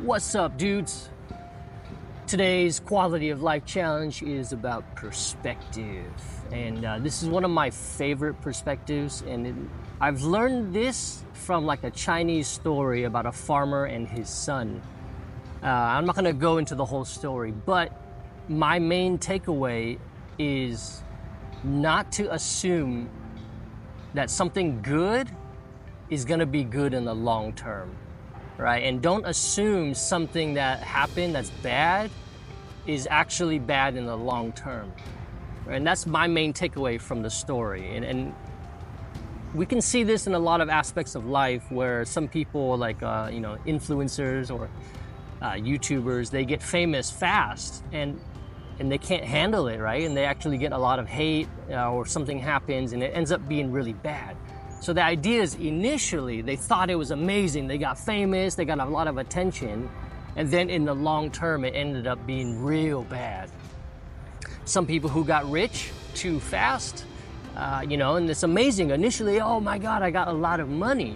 What's up, dudes? Today's quality of life challenge is about perspective, and this is one of my favorite perspectives, and I've learned this from like a Chinese story about a farmer and his son. I'm not gonna go into the whole story, but my main takeaway is not to assume that something good is gonna be good in the long term. Right? And don't assume something that happened that's bad is actually bad in the long term. And that's my main takeaway from the story. And we can see this in a lot of aspects of life where some people like, influencers or YouTubers, they get famous fast and they can't handle it, right? And they actually get a lot of hate or something happens and it ends up being really bad. So the idea is initially they thought it was amazing. They got famous, they got a lot of attention, and then in the long term it ended up being real bad. Some people who got rich too fast, and it's amazing. Initially, oh my God, I got a lot of money.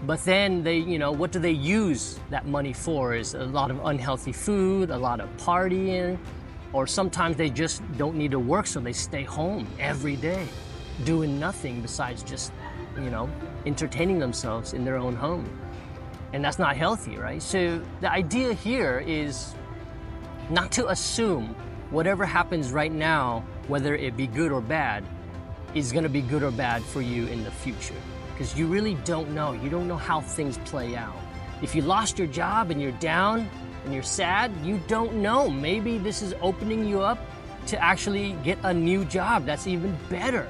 But then they, what do they use that money for? Is a lot of unhealthy food, a lot of partying, or sometimes they just don't need to work, so they stay home every day doing nothing besides just entertaining themselves in their own home. And that's not healthy, right? So the idea here is not to assume whatever happens right now, whether it be good or bad, is gonna be good or bad for you in the future. Because you really don't know. You don't know how things play out. If you lost your job and you're down and you're sad, you don't know. Maybe this is opening you up to actually get a new job that's even better.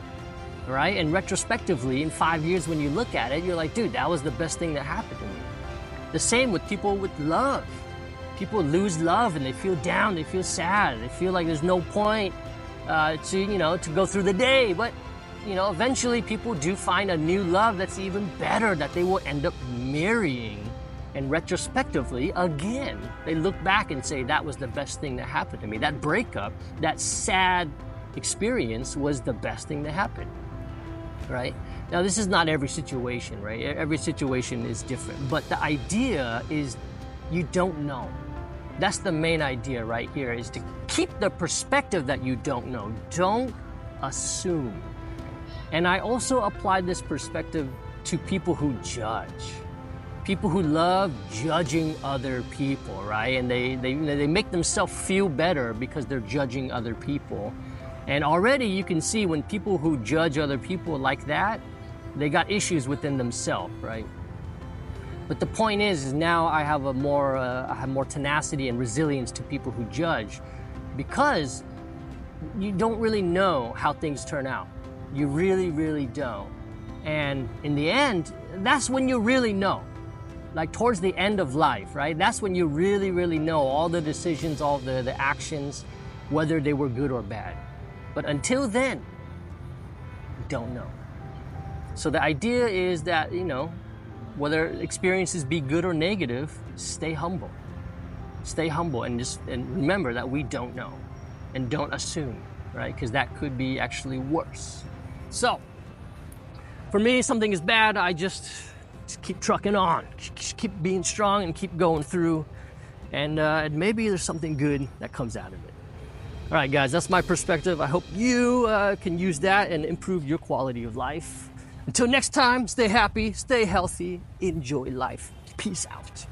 Right? And retrospectively, in 5 years when you look at it, you're like, dude, that was the best thing that happened to me. The same with people with love. People lose love and they feel down, they feel sad, they feel like there's no point to go through the day. But, eventually people do find a new love that's even better, that they will end up marrying. And retrospectively, again, they look back and say, that was the best thing that happened to me. That breakup, that sad experience was the best thing that happened. Right? Now, this is not every situation, right? Every situation is different, but the idea is you don't know. That's the main idea right here, is to keep the perspective that you don't know. Don't assume. And I also applied this perspective to people who judge. People who love judging other people, right? And they make themselves feel better because they're judging other people. And already you can see when people who judge other people like that, they got issues within themselves, right? But the point is now I have more tenacity and resilience to people who judge, because you don't really know how things turn out. You really, really don't. And in the end, that's when you really know. Like towards the end of life, right? That's when you really, really know all the decisions, all the actions, whether they were good or bad. But until then, you don't know. So the idea is that, whether experiences be good or negative, stay humble. Stay humble and remember that we don't know. And don't assume, right? Because that could be actually worse. So, for me, something is bad, I just keep trucking on. Just keep being strong and keep going through. And maybe there's something good that comes out of it. All right, guys, that's my perspective. I hope you can use that and improve your quality of life. Until next time, stay happy, stay healthy, enjoy life. Peace out.